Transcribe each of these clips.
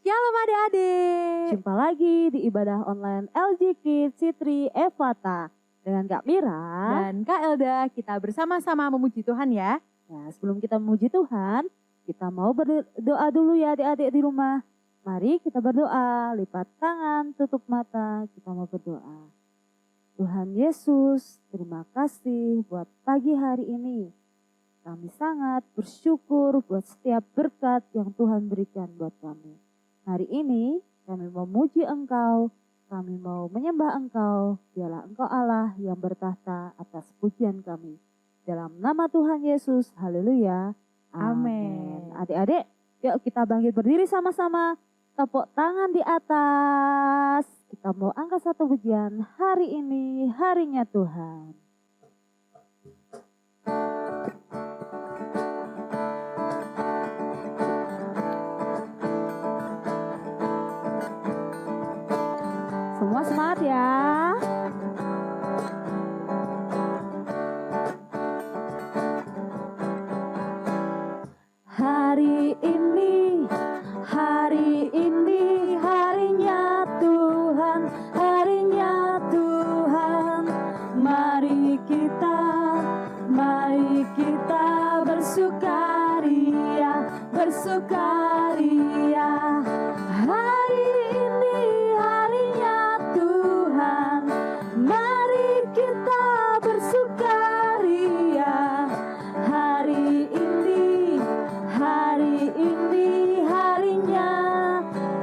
Shalom adik-adik. Jumpa lagi di ibadah online LG Kids Sitri Evata dengan Kak Mira dan Kak Elda. Kita bersama-sama memuji Tuhan ya. Nah, sebelum kita memuji Tuhan, kita mau berdoa dulu ya adik-adik di rumah. Mari kita berdoa, lipat tangan, tutup mata, kita mau berdoa. Tuhan Yesus, terima kasih buat pagi hari ini. Kami sangat bersyukur buat setiap berkat yang Tuhan berikan buat kami. Hari ini kami memuji Engkau, kami mau menyembah Engkau, dialah Engkau Allah yang bertahta atas pujian kami. Dalam nama Tuhan Yesus, haleluya, amin. Adik-adik, yuk kita bangkit berdiri sama-sama, tepuk tangan di atas. Kita mau angkat satu pujian, hari ini harinya Tuhan. Semua semangat ya. Hari ini harinya Tuhan, harinya Tuhan. Mari kita bersukaria, bersukaria. Hari ini harinya Tuhan, mari kita bersukaria. Hari ini harinya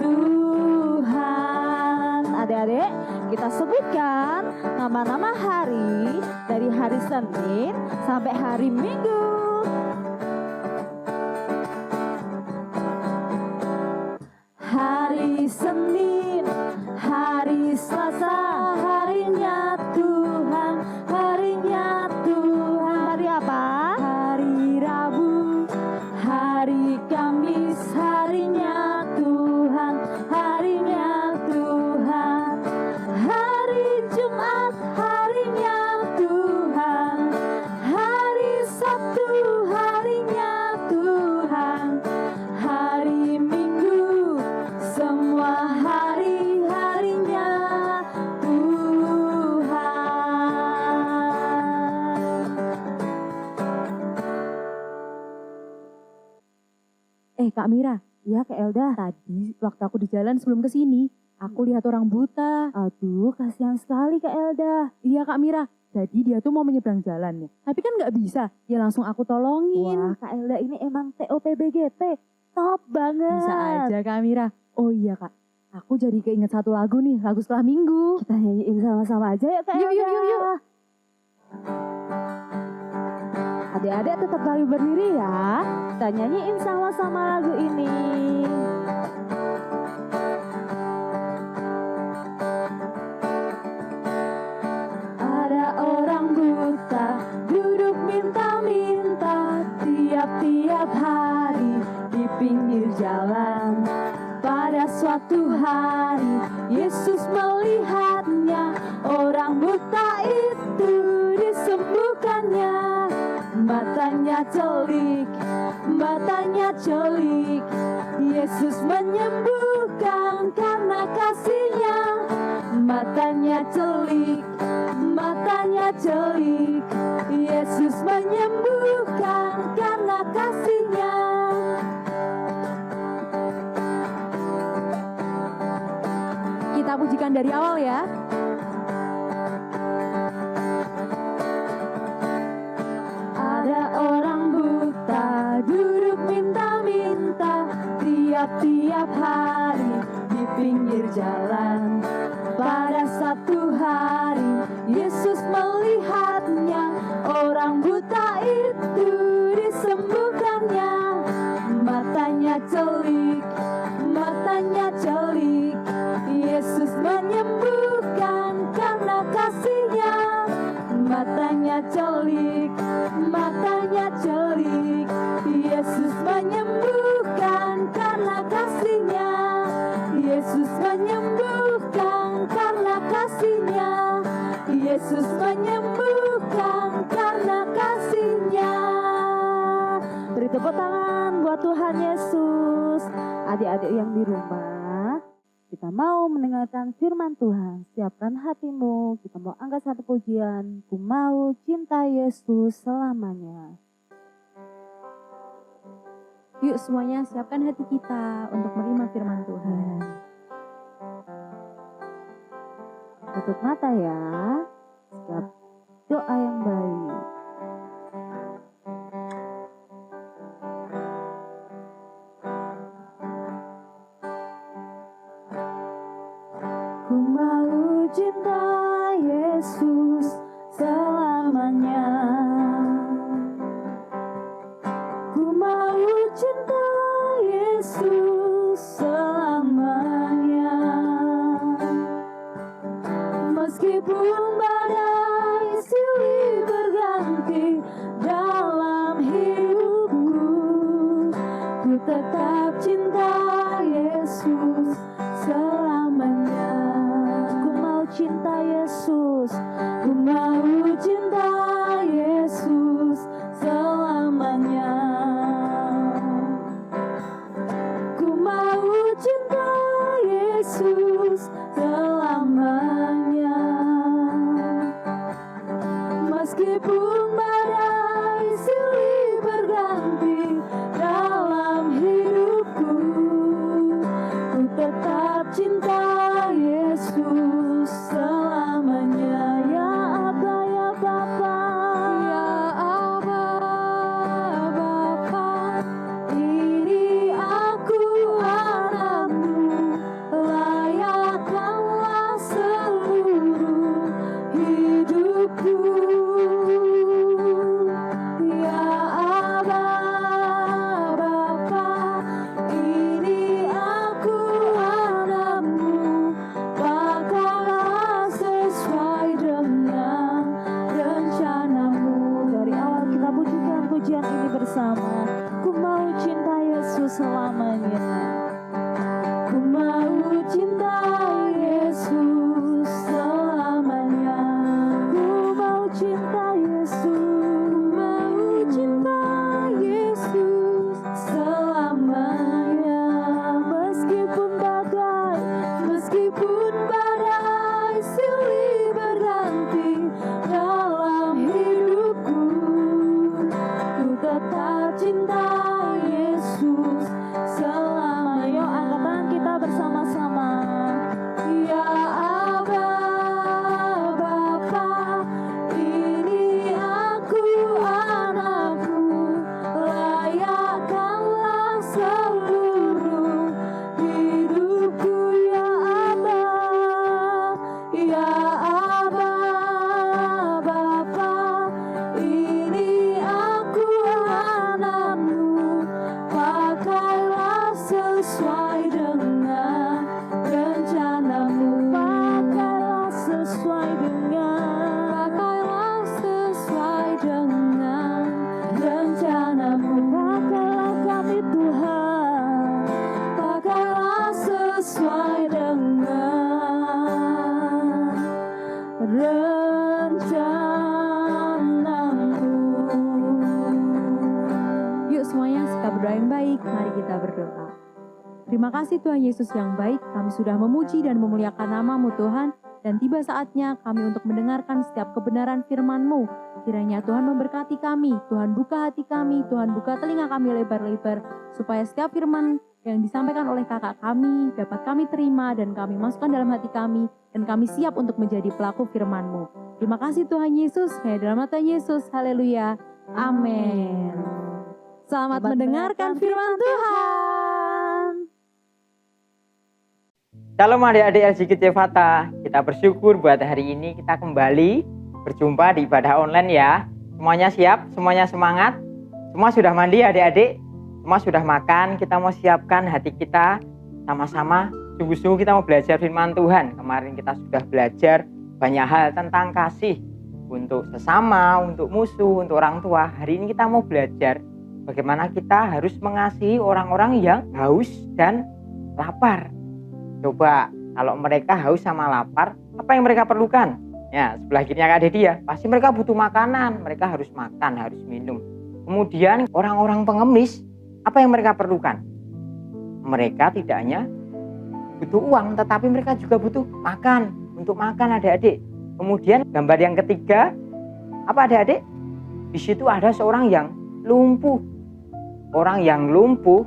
Tuhan. Adik-adik, kita sebutkan nama-nama hari dari hari Senin sampai hari Minggu. Hari Senin, hari Selasa, harinya Tuhan, harinya Tuhan. Hari apa? Hari Rabu, hari Kamis, harinya Tuhan, harinya Tuhan. Hari Jumat, harinya Tuhan, hari Sabtu, harinya Tuhan, hari Minggu, semua hari-harinya Tuhan. Kak Mira, ya Kak Elda. Tadi waktu aku di jalan sebelum ke sini, aku lihat orang buta. Aduh, kasihan sekali Kak Elda. Iya Kak Mira, jadi dia tuh mau menyeberang jalan ya. Tapi kan nggak bisa, ya langsung aku tolongin. Wah, Kak Elda ini emang TOPBGT, top banget. Bisa aja Kak Mira. Oh iya Kak, aku jadi keinget satu lagu nih, lagu setelah minggu. Kita nyanyiin sama-sama aja ya Kak Elda. Yuk. Adik-adik tetap bangkit berdiri ya. Kita nyanyiin sama-sama lagu ini. Ada orang buta duduk minta-minta tiap-tiap hari di pinggir jalan. Pada suatu hari Yesus melihatnya, orang buta itu disembuhkannya. Matanya celik, Yesus menyembuhkan karena kasih-Nya. Matanya celik, Yesus menyembuhkan karena kasih-Nya. Kita pujikan dari awal ya. Ada orang buta duduk minta-minta tiap-tiap hari di pinggir jalan. Pada satu hari Yesus melihatnya, orang buta itu disembuhkannya. Matanya celik, Yesus menyembuhkan karena kasih-Nya. Matanya celik, Yesus menyembuhkan karena kasih-Nya. Yesus menyembuhkan karena kasih-Nya. Yesus menyembuhkan karena kasih-Nya. Beri tepuk tangan buat Tuhan Yesus. Adik-adik yang di rumah, kita mau mendengarkan firman Tuhan. Siapkan hatimu, kita mau angkat satu pujian. Ku mau cinta Yesus selamanya. Yuk semuanya siapkan hati kita untuk menerima firman Tuhan. Tutup mata ya. Siap doa yang baik. Ku mau cinta Yesus selamanya. Ku mau cinta Yesus selamanya. Meskipun badai silih berganti dalam hidupku, ku tetap cinta Yesus selamanya. Ku mau cinta Yesus, ku mau cinta Yesus selamanya. Ku mau cinta Yesus selamanya. Meskipun badai silih berganti dalam hidupku, ku tetap cinta Yesus selamanya. Ya Aba, ya Bapa, ya Aba, Bapa, ini aku anakmu, layakkanlah seluruh hidupku. Ya Aba, Bapa, ini aku anakmu, pakailah sesuai dengan rencanamu. Dari awal kita pujikan pujian ini bersama. Ku mau cinta Yesus selamanya. Ku mau cinta Yesus selamanya. Ku mau cinta Yesus, mau cinta Yesus selamanya. Meskipun badai silih berganti dalam hidupku, ku tetap cinta Yesus selamanya. Ayo angkat tangan kita bersama-sama. Ya Aba, Bapa, ini aku anakmu, layakkanlah seluruh hidupku. Ya Aba, ya Aba, Bapa, ini aku anakmu, pakailah sesuai dengan rencanamu. Pakailah sesuai dengan rencanamu. Pakailah kami Tuhan, pakailah sesuai dengan rencanamu. Yuk semuanya sikap berdoa yang baik, mari kita berdoa. Terima kasih Tuhan Yesus yang baik, kami sudah memuji dan memuliakan nama-Mu Tuhan, dan tiba saatnya kami untuk mendengarkan setiap kebenaran firman-Mu. Kiranya Tuhan memberkati kami, Tuhan buka hati kami, Tuhan buka telinga kami lebar-lebar, supaya setiap firman yang disampaikan oleh kakak kami dapat kami terima dan kami masukkan dalam hati kami, dan kami siap untuk menjadi pelaku firman-Mu. Terima kasih Tuhan Yesus, hanya dalam nama Tuhan Yesus, haleluya, amin. Selamat mendengarkan firman Tuhan. Shalom adik-adik LGK Cefata, kita bersyukur buat hari ini kita kembali berjumpa di ibadah online ya. Semuanya siap, semuanya semangat, semua sudah mandi adik-adik, semua sudah makan, kita mau siapkan hati kita sama-sama. Sungguh-sungguh kita mau belajar firman Tuhan. Kemarin kita sudah belajar banyak hal tentang kasih untuk sesama, untuk musuh, untuk orang tua. Hari ini kita mau belajar bagaimana kita harus mengasihi orang-orang yang haus dan lapar. Coba kalau mereka haus sama lapar, apa yang mereka perlukan? Ya, sebelah kirinya Kak Dedi ya, pasti mereka butuh makanan, mereka harus makan, harus minum. Kemudian orang-orang pengemis, apa yang mereka perlukan? mereka tidak hanya butuh uang, tetapi mereka juga butuh makan. Untuk makan adik-adik. Kemudian gambar yang ketiga, apa adik-adik? Di situ ada seorang yang lumpuh. Orang yang lumpuh,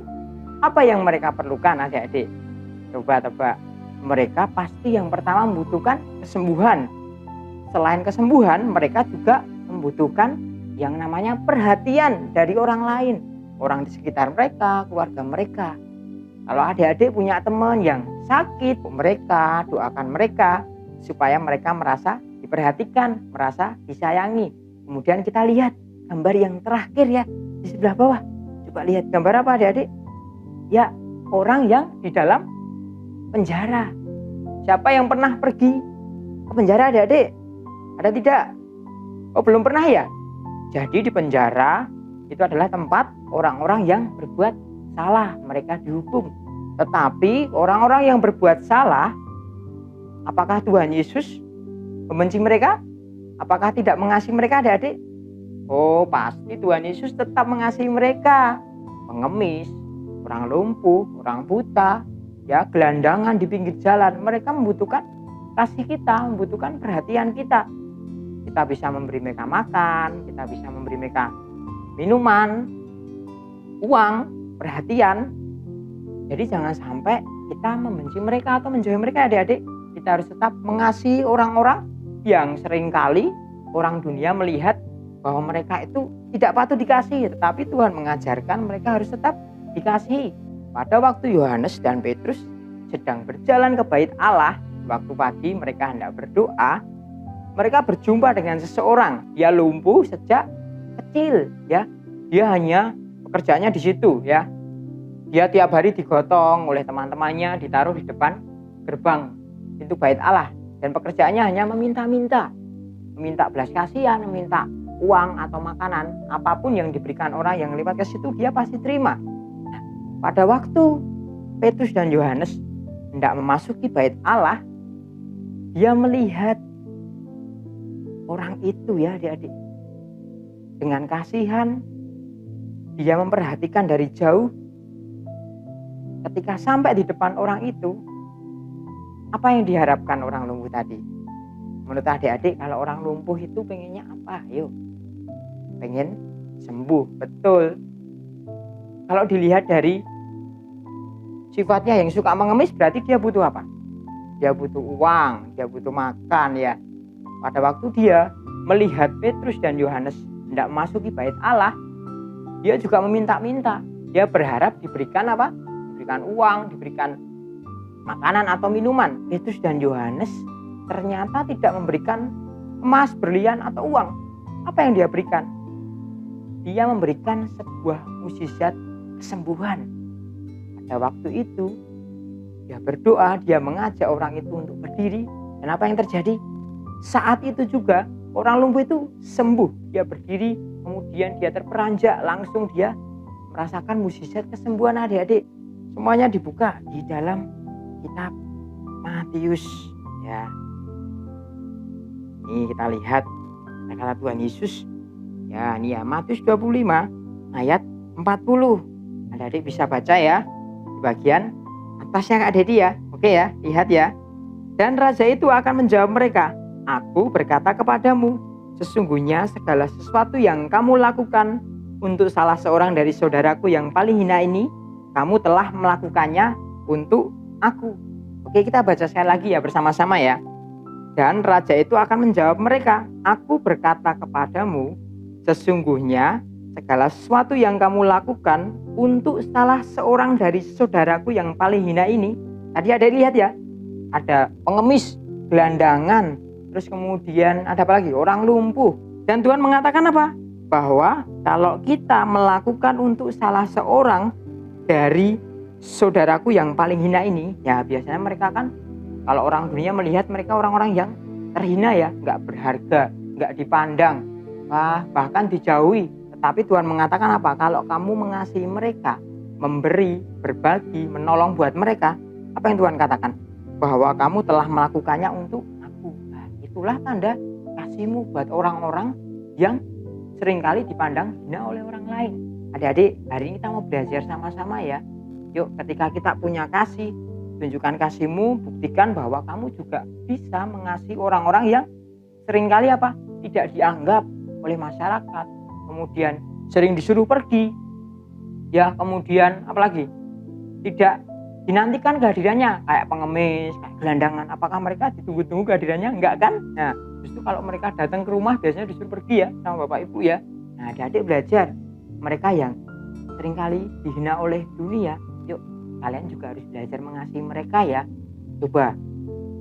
apa yang mereka perlukan adik-adik? Coba tebak. Mereka pasti yang pertama membutuhkan kesembuhan. Selain kesembuhan, mereka juga membutuhkan yang namanya perhatian dari orang lain. Orang di sekitar mereka, keluarga mereka. Kalau adik-adik punya teman yang sakit, mereka doakan mereka supaya mereka merasa diperhatikan, merasa disayangi. Kemudian kita lihat gambar yang terakhir ya, di sebelah bawah. Coba lihat gambar apa adik-adik? Ya, orang yang di dalam penjara. Siapa yang pernah pergi ke penjara adik-adik? Ada tidak? Oh, belum pernah ya? Jadi di penjara itu adalah tempat orang-orang yang berbuat salah, mereka dihukum. Tetapi orang-orang yang berbuat salah, apakah Tuhan Yesus membenci mereka? Apakah tidak mengasihi mereka adik-adik? Oh, pasti Tuhan Yesus tetap mengasihi mereka. Pengemis, orang lumpuh, orang buta, ya, gelandangan di pinggir jalan, mereka membutuhkan kasih kita, membutuhkan perhatian kita. Kita bisa memberi mereka makan, kita bisa memberi mereka minuman, uang, perhatian. Jadi jangan sampai kita membenci mereka atau menjauhi mereka adik-adik. Kita harus tetap mengasihi orang-orang yang seringkali orang dunia melihat bahwa mereka itu tidak patut dikasihi, tetapi Tuhan mengajarkan mereka harus tetap dikasihi. Pada waktu Yohanes dan Petrus sedang berjalan ke bait Allah, waktu pagi mereka hendak berdoa, mereka berjumpa dengan seseorang. Dia lumpuh sejak kecil, ya. Dia hanya pekerjaannya di situ, ya. Dia tiap hari digotong oleh teman-temannya, ditaruh di depan gerbang pintu bait Allah, dan pekerjaannya hanya meminta-minta belas kasihan, meminta uang atau makanan, apapun yang diberikan orang yang lewat ke situ dia pasti terima. Nah, pada waktu Petrus dan Yohanes hendak memasuki bait Allah, dia melihat orang itu ya adik-adik, dengan kasihan dia memperhatikan dari jauh. Ketika sampai di depan orang itu, apa yang diharapkan orang lumpuh tadi? Menurut adik-adik, kalau orang lumpuh itu pengennya apa? Yuk, pengen sembuh, betul. Kalau dilihat dari sifatnya yang suka mengemis, berarti dia butuh apa? Dia butuh uang, dia butuh makan ya. Pada waktu dia melihat Petrus dan Yohanes hendak memasuki bait Allah, dia juga meminta-minta. Dia berharap diberikan apa? Diberikan uang, diberikan makanan atau minuman. Petrus dan Yohanes ternyata tidak memberikan emas, berlian atau uang. Apa yang dia berikan? Dia memberikan sebuah mukjizat kesembuhan. Pada waktu itu dia berdoa, dia mengajak orang itu untuk berdiri. Dan apa yang terjadi? Saat itu juga orang lumpuh itu sembuh. Dia berdiri, kemudian dia terperanjak, langsung dia merasakan mukjizat kesembuhan adik-adik. Semuanya dibuka di dalam kitab Matius ya. Ini kita lihat kata Tuhan Yesus ya, ini ya, Matius 25 ayat 40. Adik-adik bisa baca ya di bagian atasnya Kak Dedi ya. Oke ya, lihat ya. Dan raja itu akan menjawab mereka, "Aku berkata kepadamu, sesungguhnya segala sesuatu yang kamu lakukan untuk salah seorang dari saudaraku yang paling hina ini, kamu telah melakukannya untuk aku." Oke, kita baca sekali lagi ya bersama-sama ya. Dan raja itu akan menjawab mereka, "Aku berkata kepadamu, sesungguhnya segala sesuatu yang kamu lakukan untuk salah seorang dari saudaraku yang paling hina ini." Tadi ada lihat ya, ada pengemis, gelandangan, terus kemudian ada apa lagi? Orang lumpuh. Dan Tuhan mengatakan apa? Bahwa kalau kita melakukan untuk salah seorang dari saudaraku yang paling hina ini, ya biasanya mereka kan, kalau orang dunia melihat mereka orang-orang yang terhina ya, nggak berharga, nggak dipandang, bahkan dijauhi. Tetapi Tuhan mengatakan apa? Kalau kamu mengasihi mereka, memberi, berbagi, menolong buat mereka, apa yang Tuhan katakan? Bahwa kamu telah melakukannya untuk aku. Nah, itulah tanda kasihmu buat orang-orang yang seringkali dipandang hina oleh orang lain. Adik-adik, hari ini kita mau belajar sama-sama ya, Yuk, ketika kita punya kasih, tunjukkan kasihmu, buktikan bahwa kamu juga bisa mengasihi orang-orang yang seringkali tidak dianggap oleh masyarakat, kemudian sering disuruh pergi, ya, kemudian apalagi tidak dinantikan kehadirannya, kayak pengemis, kayak gelandangan. Apakah mereka ditunggu-tunggu kehadirannya? Enggak kan? Nah, justru kalau mereka datang ke rumah biasanya disuruh pergi ya sama bapak ibu ya. Nah, adik-adik belajar, mereka yang seringkali dihina oleh dunia, yuk kalian juga harus belajar mengasihi mereka ya. Coba,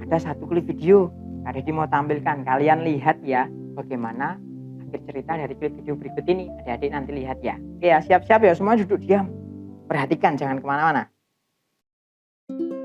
ada satu klip video Kak Dedi mau tampilkan, kalian lihat ya bagaimana akhir cerita dari klip video berikut ini. Adik-adik nanti lihat ya. Oke ya, siap-siap ya, semua duduk diam, perhatikan, jangan kemana-mana. Ui,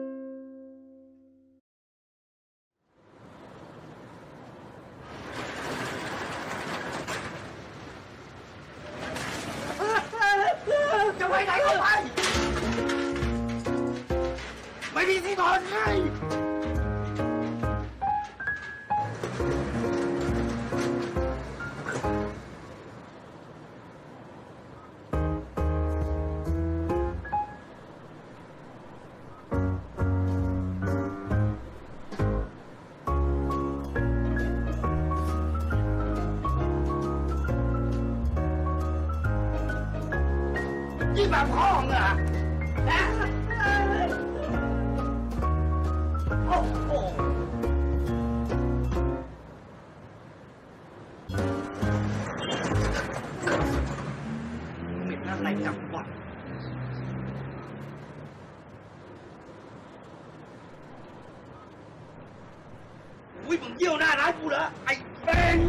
มึงเยี่ยวหน้าร้านกูเหรอไอ้เป็น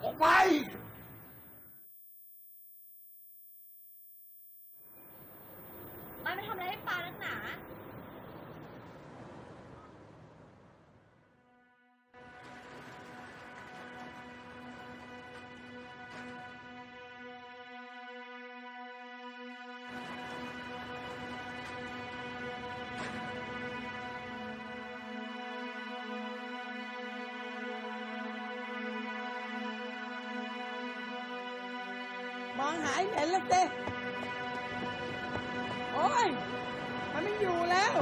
ออกไป มันไปทำอะไรให้ปลานักหนา มองหายเห็นแล้วสิโอ้ย มันไม่อยู่แล้ว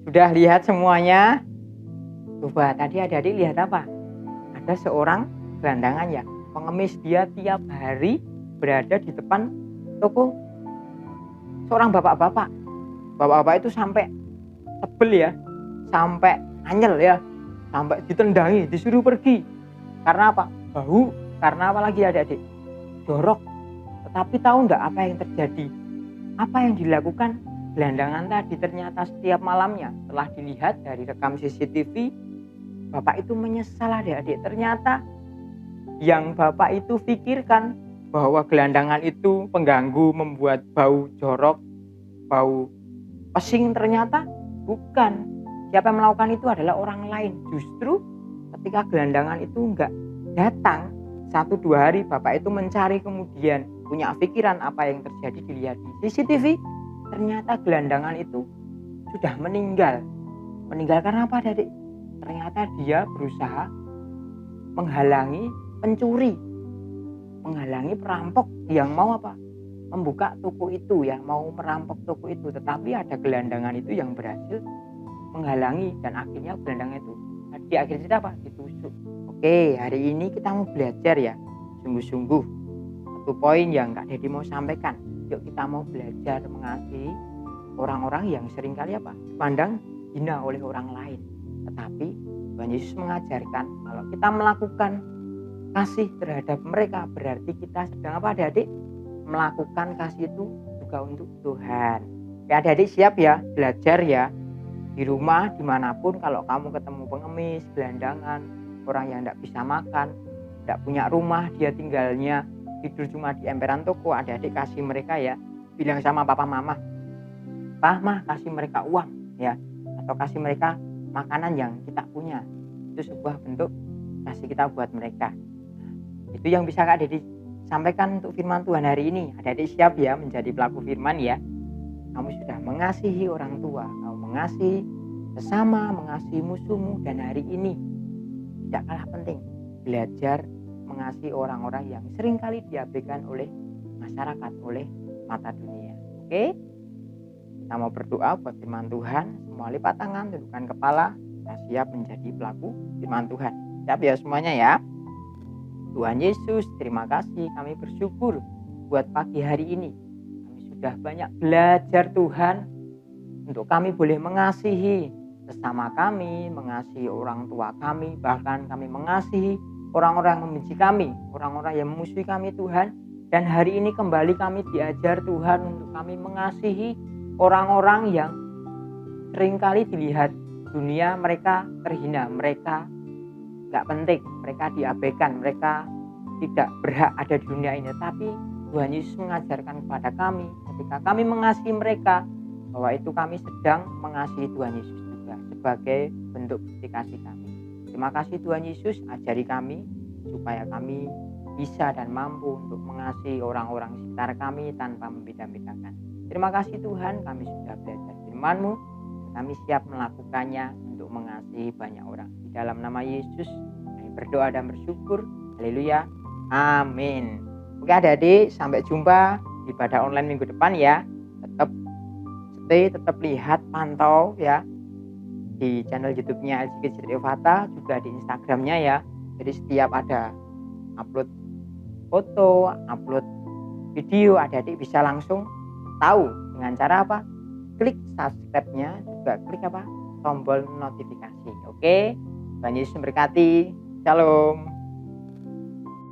Sudah lihat semuanya? Coba tadi adik-adik lihat apa? Ada seorang gelandangan ya, pengemis, dia tiap hari berada di depan toko seorang bapak-bapak. Bapak-bapak itu sampai sebel ya, sampai anyel ya, sampai ditendangi, disuruh pergi. Karena apa? Bau. Karena apa lagi adik-adik? jorok. Tetapi tahu enggak apa yang terjadi? Apa yang dilakukan gelandangan tadi? Ternyata setiap malamnya setelah dilihat dari rekam CCTV, bapak itu menyesal adik-adik. Ternyata yang bapak itu pikirkan bahwa gelandangan itu pengganggu, membuat bau jorok, bau pesing, ternyata bukan. Siapa yang melakukan itu adalah orang lain. Justru ketika gelandangan itu enggak datang 1-2 hari, bapak itu mencari, kemudian punya pikiran apa yang terjadi, dilihat di CCTV, ternyata gelandangan itu sudah meninggal. Meninggal karena apa, adik? Ternyata dia berusaha menghalangi pencuri, menghalangi perampok yang mau apa? Membuka toko itu ya, mau merampok toko itu. Tetapi ada gelandangan itu yang berhasil menghalangi, dan akhirnya gelandangan itu di akhir cerita apa? Ditusuk. Oke, hari ini kita mau belajar ya, sungguh-sungguh. Satu poin yang Kak Dedi mau sampaikan. Yuk kita mau belajar mengasihi orang-orang yang seringkali apa? Dipandang hina oleh orang lain. Tetapi Tuhan Yesus mengajarkan kalau kita melakukan kasih terhadap mereka, berarti kita sedang apa, adik-adik? Melakukan kasih itu juga untuk Tuhan. Ya, adik-adik siap ya belajar ya. Di rumah dimanapun, kalau kamu ketemu pengemis, gelandangan, orang yang tidak bisa makan, tidak punya rumah, dia tinggalnya tidur cuma di emperan toko, adik-adik kasih mereka ya. Bilang sama papa mama, "Pak, mah, kasih mereka uang ya, atau kasih mereka makanan yang kita punya." Itu sebuah bentuk kasih kita buat mereka. Itu yang bisa Kak Dedi sampaikan untuk firman Tuhan hari ini. Adik-adik siap ya menjadi pelaku firman ya. Kamu sudah mengasihi orang tua, kamu mengasihi sesama, mengasihi musuhmu, dan hari ini tidak kalah penting, belajar mengasihi orang-orang yang seringkali diabaikan oleh masyarakat, oleh mata dunia. Oke? Kita mau berdoa buat firman Tuhan. Semua lipat tangan, tundukkan kepala. Kita siap menjadi pelaku firman Tuhan. Siap ya semuanya ya? Tuhan Yesus, terima kasih. Kami bersyukur buat pagi hari ini. Kami sudah banyak belajar Tuhan, untuk kami boleh mengasihi sesama kami, mengasihi orang tua kami, bahkan kami mengasihi orang-orang yang membenci kami, orang-orang yang memusuhi kami Tuhan. Dan hari ini kembali kami diajar Tuhan untuk kami mengasihi orang-orang yang seringkali dilihat dunia mereka terhina, mereka gak penting, mereka diabaikan, mereka tidak berhak ada di dunia ini. Tapi Tuhan Yesus mengajarkan kepada kami ketika kami mengasihi mereka, bahwa itu kami sedang mengasihi Tuhan Yesus juga sebagai bentuk bukti kasih kami. Terima kasih Tuhan Yesus, ajari kami supaya kami bisa dan mampu untuk mengasihi orang-orang sekitar kami tanpa membeda-bedakan. Terima kasih Tuhan, kami sudah belajar firman-Mu, kami siap melakukannya untuk mengasihi banyak orang. Di dalam nama Yesus kami berdoa dan bersyukur. Haleluya. Amin. Oke adik-adik, sampai jumpa di ibadah online minggu depan ya. Tetap lihat, pantau ya di channel YouTube-nya LJK Citra Fata, juga di Instagram-nya ya. Jadi setiap ada upload foto, upload video, adik-adik bisa langsung tahu dengan cara apa? Klik subscribe-nya, juga klik apa? Tombol notifikasi. Oke, Tuhan Yesus memberkati. Shalom.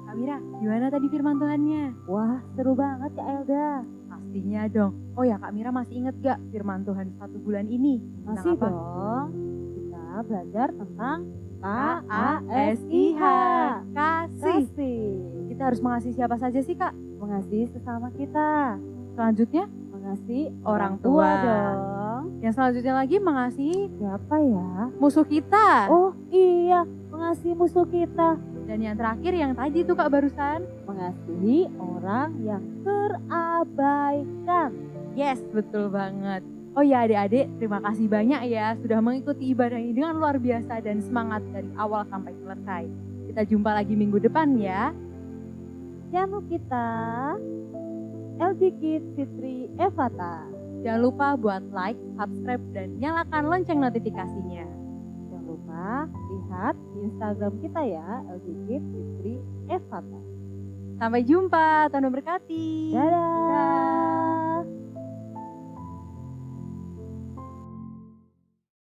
Kak Mira, gimana tadi firman Tuhannya? Wah, seru banget Kak Elda. Pastinya dong. Oh ya Kak Mira, masih inget gak firman Tuhan 1 bulan ini? Tentang Masih apa? dong. Kita belajar tentang KASIH. Kasih. Kasih. Kita harus mengasihi siapa saja sih Kak? Mengasihi sesama kita. Selanjutnya, Mengasihi orang tua tua. dong. Yang selanjutnya lagi mengasihi Siapa ya? musuh kita. Oh iya, mengasihi musuh kita. Dan yang terakhir yang tadi tuh Kak barusan. Mengasihi orang yang terabaikan. Yes, betul banget. Oh ya adik-adik, terima kasih banyak ya sudah mengikuti ibadah ini dengan luar biasa dan semangat dari awal sampai selesai. Kita jumpa lagi minggu depan ya. Channel kita LJK Fitri Evata. Jangan lupa buat like, subscribe, dan nyalakan lonceng notifikasinya. Jangan lupa lihat di Instagram kita ya, LJK Fitri Evata. Sampai jumpa, Tuhan memberkati. Dadah.